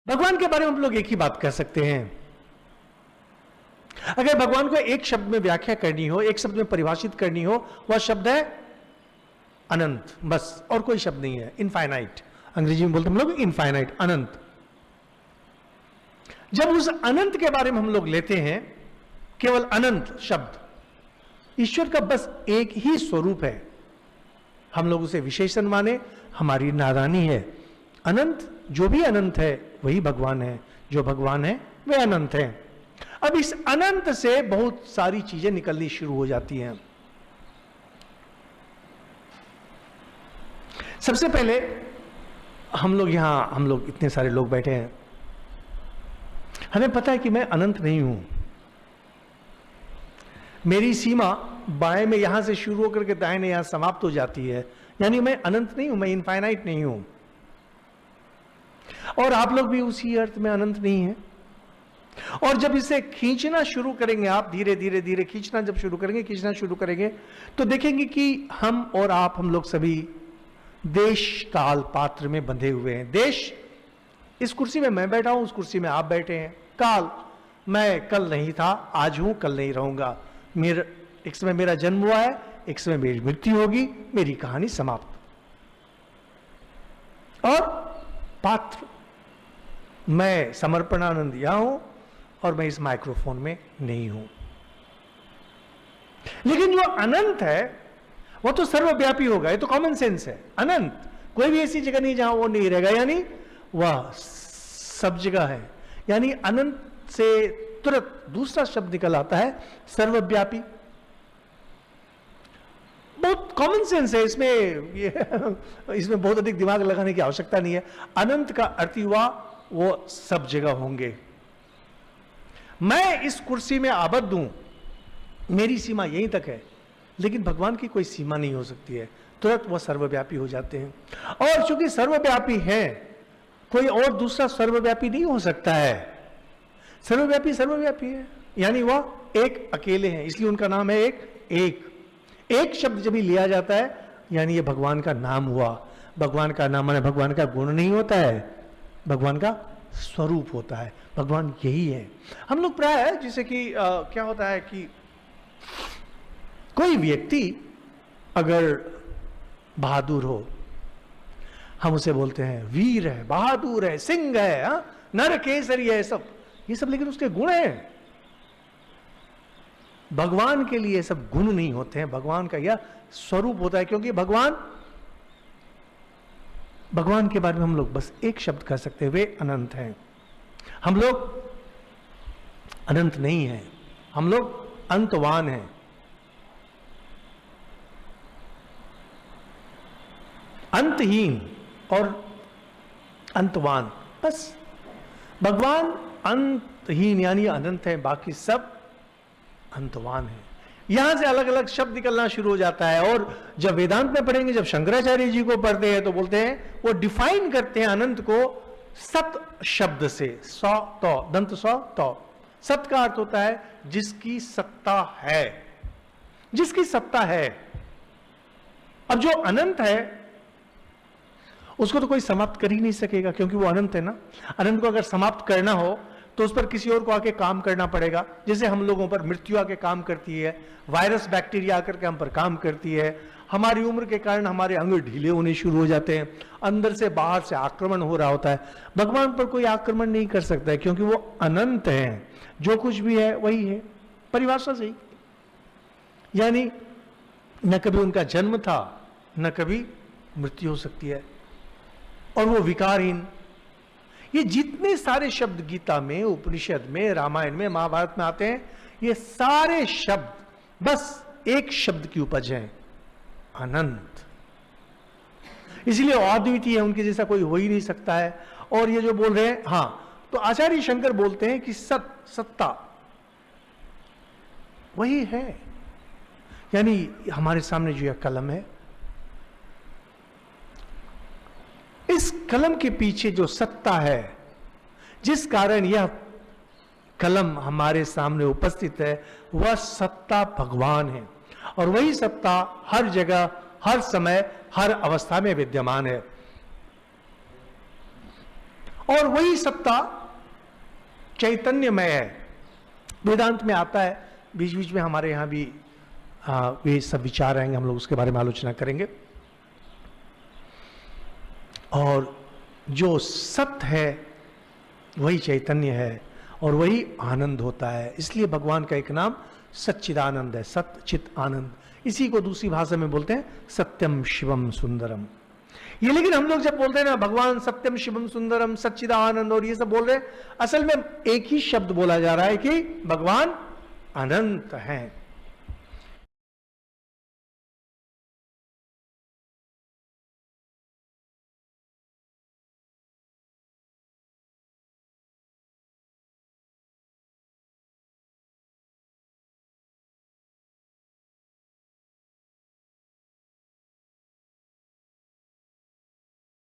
भगवान के बारे में हम लोग एक ही बात कर सकते हैं। अगर भगवान को एक शब्द में व्याख्या करनी हो, एक शब्द में परिभाषित करनी हो, वह शब्द है अनंत, बस, और कोई शब्द नहीं है। इनफाइनाइट, अंग्रेजी में बोलते हम लोग इनफाइनाइट, अनंत। जब उस अनंत के बारे में हम लोग लेते हैं, केवल अनंत शब्द, ईश्वर का बस एक ही स्वरूप है, हम लोग उसे विशेषण माने, हमारी नादानी है। अनंत, जो भी अनंत है वही भगवान है, जो भगवान है वे अनंत है। अब इस अनंत से बहुत सारी चीजें निकलनी शुरू हो जाती हैं। सबसे पहले हम लोग इतने सारे लोग बैठे हैं, हमें पता है कि मैं अनंत नहीं हूं। मेरी सीमा बाएं में यहां से शुरू होकर के दाएं में यहां समाप्त हो जाती है, यानी मैं अनंत नहीं हूं, मैं इनफाइनाइट नहीं हूं। और आप लोग भी उसी अर्थ में अनंत नहीं है। और जब इसे खींचना शुरू करेंगे आप, धीरे धीरे धीरे खींचना शुरू करेंगे, तो देखेंगे कि हम और आप, हम लोग सभी देश काल पात्र में बंधे हुए हैं। देश, इस कुर्सी में मैं बैठा हूं, उस कुर्सी में आप बैठे हैं। काल, मैं कल नहीं था, आज हूं, कल नहीं रहूंगा। एक समय मेरा जन्म हुआ है, एक समय मेरी मृत्यु होगी, मेरी कहानी समाप्त। और पात्र, मैं समर्पणानंद यहां हूं और मैं इस माइक्रोफोन में नहीं हूं। लेकिन जो अनंत है वो तो सर्वव्यापी होगा, ये तो कॉमन सेंस है। अनंत, कोई भी ऐसी जगह नहीं जहां वो नहीं रहेगा, यानी वह सब जगह है। यानी अनंत से तुरंत दूसरा शब्द निकल आता है, सर्वव्यापी। बहुत कॉमन सेंस है इसमें बहुत अधिक दिमाग लगाने की आवश्यकता नहीं है। अनंत का अर्थ हुआ वो सब जगह होंगे। मैं इस कुर्सी में आबद्ध हूं, मेरी सीमा यहीं तक है, लेकिन भगवान की कोई सीमा नहीं हो सकती है, तुरंत वह सर्वव्यापी हो जाते हैं। और चूंकि सर्वव्यापी है, कोई और दूसरा सर्वव्यापी नहीं हो सकता है। सर्वव्यापी है, यानी वह एक अकेले हैं, इसलिए उनका नाम है एक शब्द जब भी लिया जाता है, यानी ये भगवान का नाम हुआ। भगवान का नाम माने भगवान का गुण नहीं होता है, भगवान का स्वरूप होता है। भगवान यही है। हम लोग प्राय, जैसे कि क्या होता है कि कोई व्यक्ति अगर बहादुर हो, हम उसे बोलते हैं वीर है, बहादुर है, सिंह है, नर केसरी है, ये सब लेकिन उसके गुण हैं। भगवान के लिए सब गुण नहीं होते हैं, भगवान का यह स्वरूप होता है। क्योंकि भगवान के बारे में हम लोग बस एक शब्द कह सकते हैं, वे अनंत हैं। हम लोग अनंत नहीं हैं, हम लोग अंतवान हैं। अंतहीन और अंतवान, बस। भगवान अंतहीन यानी अनंत है, बाकी सब अंतवान है। यहां से अलग अलग शब्द निकलना शुरू हो जाता है। और जब वेदांत में पढ़ेंगे, जब शंकराचार्य जी को पढ़ते हैं, तो बोलते हैं, वो डिफाइन करते हैं अनंत को सत शब्द से। सौ तो, दंत सौ तो। सत का अर्थ होता है जिसकी सत्ता है, जिसकी सत्ता है। अब जो अनंत है उसको तो कोई समाप्त कर ही नहीं सकेगा, क्योंकि वो अनंत है ना। अनंत को अगर समाप्त करना हो तो उस पर किसी और को आके काम करना पड़ेगा। जैसे हम लोगों पर मृत्यु आके काम करती है, वायरस बैक्टीरिया आकर के हम पर काम करती है, हमारी उम्र के कारण हमारे अंग ढीले होने शुरू हो जाते हैं, अंदर से बाहर से आक्रमण हो रहा होता है। भगवान पर कोई आक्रमण नहीं कर सकता है, क्योंकि वो अनंत है। जो कुछ भी है वही है, परिभाषा से ही। यानी न कभी उनका जन्म था, न कभी मृत्यु हो सकती है, और वो विकारहीन। ये जितने सारे शब्द गीता में, उपनिषद में, रामायण में, महाभारत में आते हैं, ये सारे शब्द बस एक शब्द की उपज है, अनंत। इसलिए अद्वितीय है, उनके जैसा कोई हो ही नहीं सकता है। और ये जो बोल रहे हैं, तो आचार्य शंकर बोलते हैं कि सत्ता वही है। यानी हमारे सामने जो यह कलम है, इस कलम के पीछे जो सत्ता है, जिस कारण यह कलम हमारे सामने उपस्थित है, वह सत्ता भगवान है। और वही सत्ता हर जगह, हर समय, हर अवस्था में विद्यमान है। और वही सत्ता चैतन्यमय है। वेदांत में आता है, बीच बीच में हमारे यहां भी वे सब विचार आएंगे, हम लोग उसके बारे में आलोचना करेंगे। और जो सत्य है वही चैतन्य है और वही आनंद होता है। इसलिए भगवान का एक नाम सच्चिदानंद है, सत्य चित आनंद। इसी को दूसरी भाषा में बोलते हैं सत्यम शिवम सुंदरम। ये लेकिन हम लोग जब बोलते हैं ना भगवान सत्यम शिवम सुंदरम सच्चिदानंद और ये सब बोल रहे हैं, असल में एक ही शब्द बोला जा रहा है कि भगवान अनंत हैं।